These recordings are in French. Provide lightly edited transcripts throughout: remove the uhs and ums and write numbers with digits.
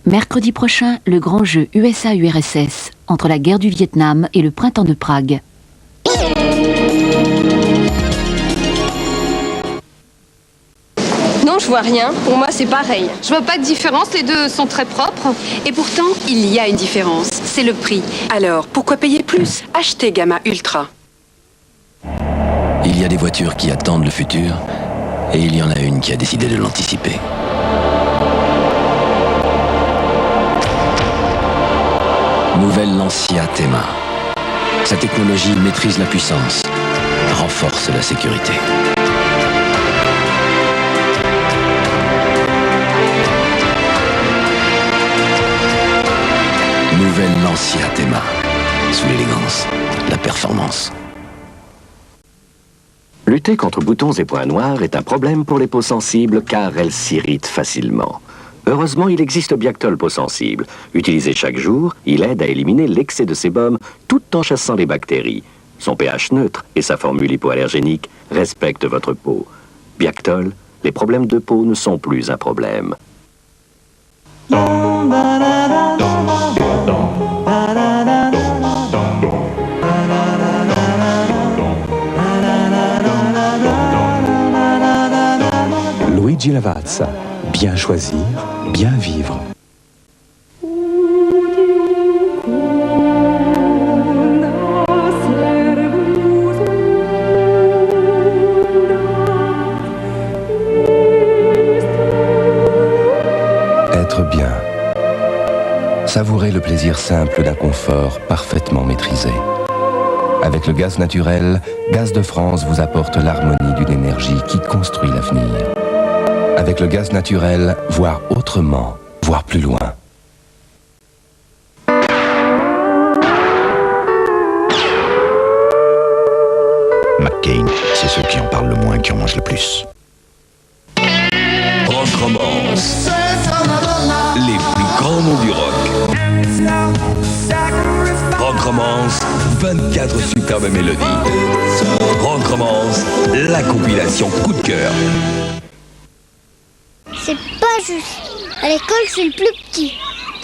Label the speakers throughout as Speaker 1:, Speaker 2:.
Speaker 1: Mercredi prochain, le grand jeu USA-URSS entre la guerre du Vietnam et le printemps de Prague.
Speaker 2: Non, je vois rien. Pour moi, c'est pareil.
Speaker 3: Je vois pas de différence, les deux sont très propres.
Speaker 4: Et pourtant, il y a une différence, c'est le prix. Alors, pourquoi payer plus? Achetez Gamma Ultra.
Speaker 5: Il y a des voitures qui attendent le futur, et il y en a une qui a décidé de l'anticiper. Nouvelle Lancia Thema. Sa technologie maîtrise la puissance, renforce la sécurité. Nouvelle Lancia Thema. Sous l'élégance, la performance.
Speaker 6: Lutter contre boutons et points noirs est un problème pour les peaux sensibles car elles s'irritent facilement. Heureusement, il existe Biactol peau sensible. Utilisé chaque jour, il aide à éliminer l'excès de sébum tout en chassant les bactéries. Son pH neutre et sa formule hypoallergénique respectent votre peau. Biactol, les problèmes de peau ne sont plus un problème.
Speaker 7: Luigi Lavazza. Bien choisir, bien vivre. Être bien. Savourez le plaisir simple d'un confort parfaitement maîtrisé. Avec le gaz naturel, Gaz de France vous apporte l'harmonie d'une énergie qui construit l'avenir. Avec le gaz naturel, voir autrement, voir plus loin.
Speaker 8: McCain, c'est ceux qui en parlent le moins qui en mangent le plus.
Speaker 9: Rock Romance. Les plus grands noms du rock. Rock Romance, 24 superbes mélodies. Rock Romance, la compilation coup de cœur.
Speaker 10: C'est pas juste. À l'école, je suis le plus petit.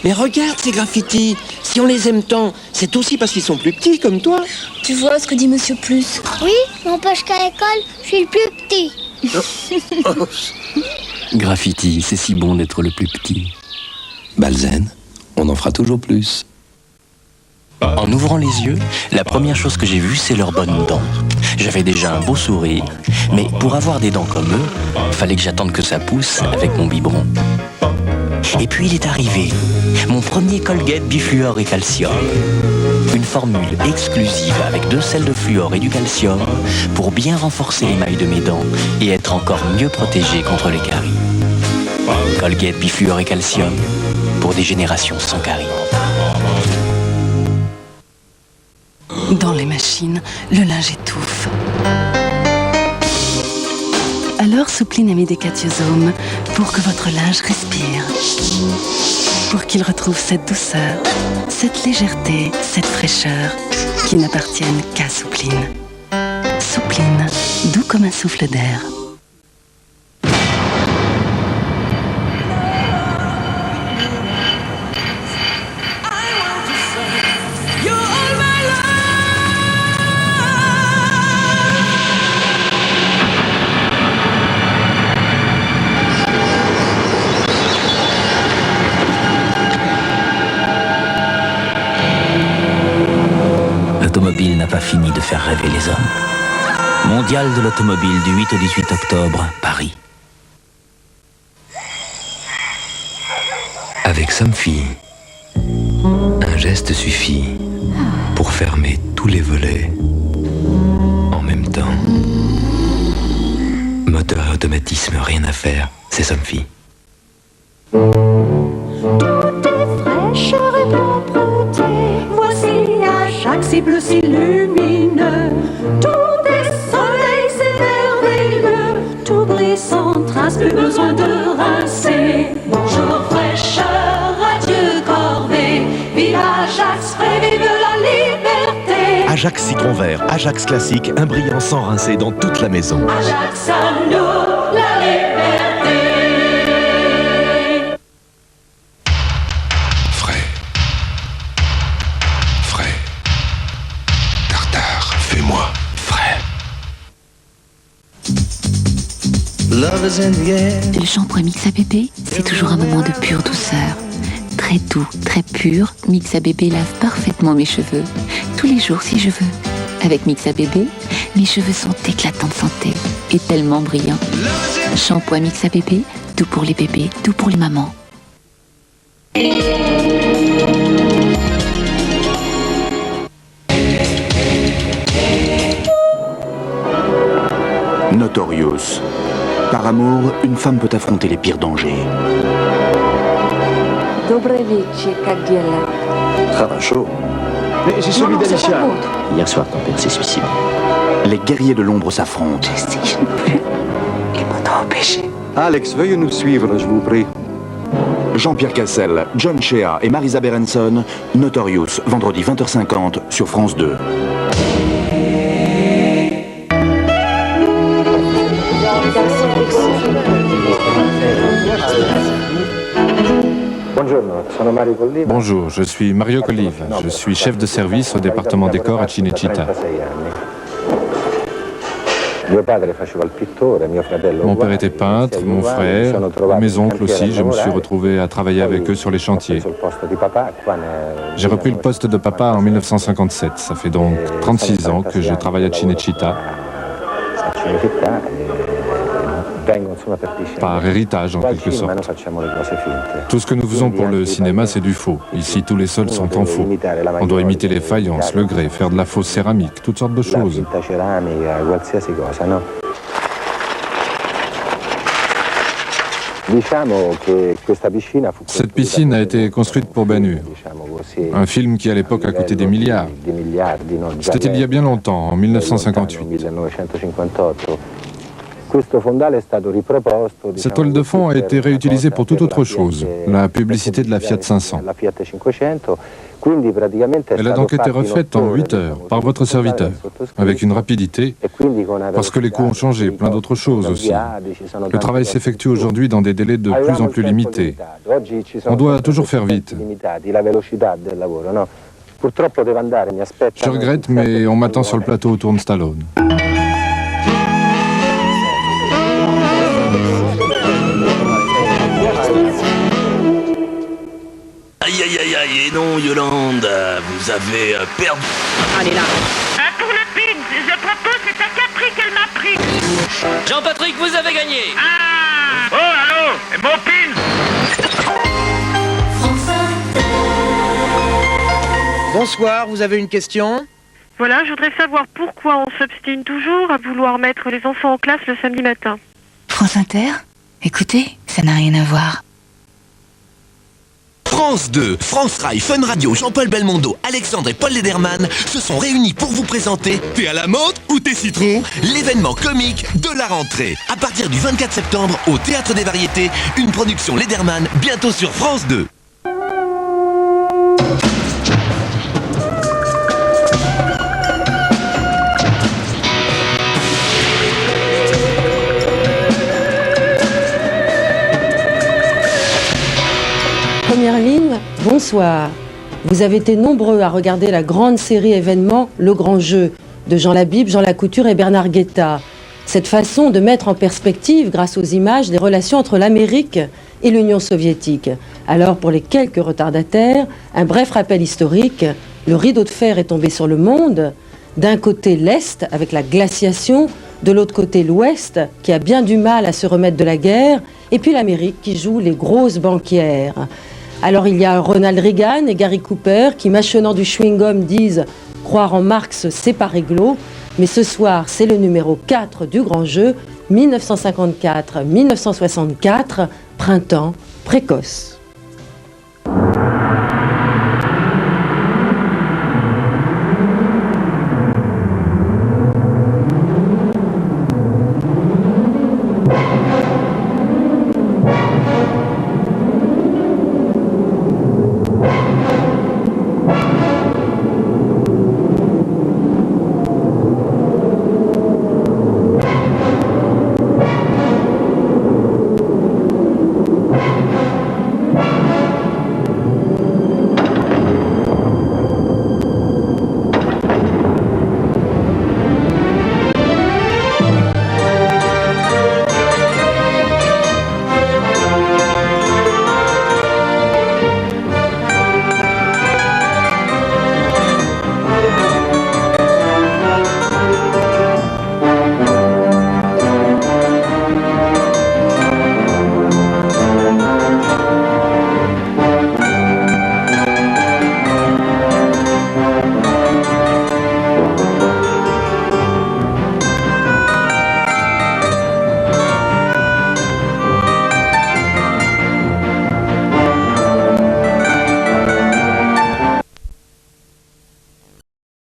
Speaker 11: Mais regarde ces graffitis. Si on les aime tant, c'est aussi parce qu'ils sont plus petits comme toi.
Speaker 10: Tu vois ce que dit Monsieur Plus? Oui, n'empêche qu'à l'école, je suis le plus petit.
Speaker 5: Graffiti, c'est si bon d'être le plus petit. Balzen, on en fera toujours plus.
Speaker 12: En ouvrant les yeux, la première chose que j'ai vue, c'est leurs bonnes dents. J'avais déjà un beau sourire, mais pour avoir des dents comme eux, fallait que j'attende que ça pousse avec mon biberon. Et puis il est arrivé, mon premier Colgate bifluor et calcium. Une formule exclusive avec 2 sels de fluor et du calcium pour bien renforcer l'émail de mes dents et être encore mieux protégé contre les caries. Colgate bifluor et calcium pour des générations sans caries.
Speaker 13: Dans les machines, le linge étouffe. Alors Soupline a mis des catiosomes pour que votre linge respire. Pour qu'il retrouve cette douceur, cette légèreté, cette fraîcheur qui n'appartiennent qu'à Soupline. Soupline, doux comme un souffle d'air.
Speaker 12: L'automobile n'a pas fini de faire rêver les hommes. Mondial de l'automobile du 8 au 18 octobre, Paris.
Speaker 7: Avec Somfy, un geste suffit pour fermer tous les volets en même temps. Moteur et automatisme, rien à faire, c'est Somfy.
Speaker 14: Tout est fraîcheur et propreté. Voici Ajax, si bleu, si lumineux. Tout est soleil, c'est merveilleux. Tout brille sans trace, plus besoin de rincer. Bonjour fraîcheur, adieu corvée. Vive Ajax, frais, vive la liberté.
Speaker 8: Ajax citron vert, Ajax classique, un brillant sans rincer dans toute la maison.
Speaker 14: Ajax à nous, la liberté.
Speaker 1: Le shampoing Mixa Bébé, c'est toujours un moment de pure douceur. Très doux, très pur, Mixa Bébé lave parfaitement mes cheveux. Tous les jours si je veux. Avec Mixa Bébé, mes cheveux sont éclatants de santé et tellement brillants. Shampoing Mixa Bébé, tout pour les bébés, tout pour les mamans.
Speaker 8: Notorious. Par amour, une femme peut affronter les pires dangers.
Speaker 15: Chaud. Mais j'ai celui d'Alicia.
Speaker 8: Hier soir, ton père s'est suicidé. Les guerriers de l'ombre s'affrontent.
Speaker 15: Il m'a empêché. Alex, veuillez nous suivre, je vous prie.
Speaker 8: Jean-Pierre Cassel, John Shea et Marisa Berenson, Notorious, vendredi 20h50 sur France 2.
Speaker 16: Bonjour, je suis Mario Collive. Je suis chef de service au département décor à Cinecittà. Mon père était peintre, mon frère, mes oncles aussi. Je me suis retrouvé à travailler avec eux sur les chantiers. J'ai repris le poste de papa en 1957. Ça fait donc 36 ans que je travaille à Cinecittà. Par héritage, en quelque sorte. Tout ce que nous faisons pour le cinéma, c'est du faux. Ici, tous les sols sont en faux. On doit imiter les faïences, le grès, faire de la fausse céramique, toutes sortes de choses. Cette piscine a été construite pour Ben Hur. Un film qui, à l'époque, a coûté des milliards. C'était il y a bien longtemps, en 1958. Cette toile de fond a été réutilisée pour toute autre chose, la publicité de la Fiat 500. Elle a donc été refaite en 8 heures par votre serviteur, avec une rapidité, parce que les coûts ont changé, plein d'autres choses aussi. Le travail s'effectue aujourd'hui dans des délais de plus en plus limités. On doit toujours faire vite. Je regrette, mais on m'attend sur le plateau où tourne Stallone.
Speaker 17: Aïe aïe aïe aïe, et non Yolande, vous avez perdu.
Speaker 18: Allez là. Pour le pin, je propose, c'est à Capri qu'elle m'a pris.
Speaker 17: Jean-Patrick, vous avez gagné.
Speaker 18: Ah. Oh allô, et mon pin.
Speaker 11: Bonsoir, vous avez une question?
Speaker 19: Voilà, je voudrais savoir pourquoi on s'obstine toujours à vouloir mettre les enfants en classe le samedi matin.
Speaker 1: France Inter? Écoutez, ça n'a rien à voir.
Speaker 17: France 2, France Rail, Fun Radio, Jean-Paul Belmondo, Alexandre et Paul Lederman se sont réunis pour vous présenter T'es à la menthe ou t'es citron, l'événement comique de la rentrée. À partir du 24 septembre au Théâtre des Variétés, une production Lederman, bientôt sur France 2.
Speaker 20: Première ligne, bonsoir. Vous avez été nombreux à regarder la grande série événement Le Grand Jeu de Jean Labib, Jean Lacouture et Bernard Guetta. Cette façon de mettre en perspective, grâce aux images, les relations entre l'Amérique et l'Union soviétique. Alors, pour les quelques retardataires, un bref rappel historique. Le rideau de fer est tombé sur le monde. D'un côté, l'Est, avec la glaciation. De l'autre côté, l'Ouest, qui a bien du mal à se remettre de la guerre. Et puis l'Amérique, qui joue les grosses banquières. Alors il y a Ronald Reagan et Gary Cooper qui, mâchonnant du chewing-gum, disent « Croire en Marx, c'est pas réglo ». Mais ce soir, c'est le numéro 4 du Grand Jeu, 1954-1964, printemps précoce.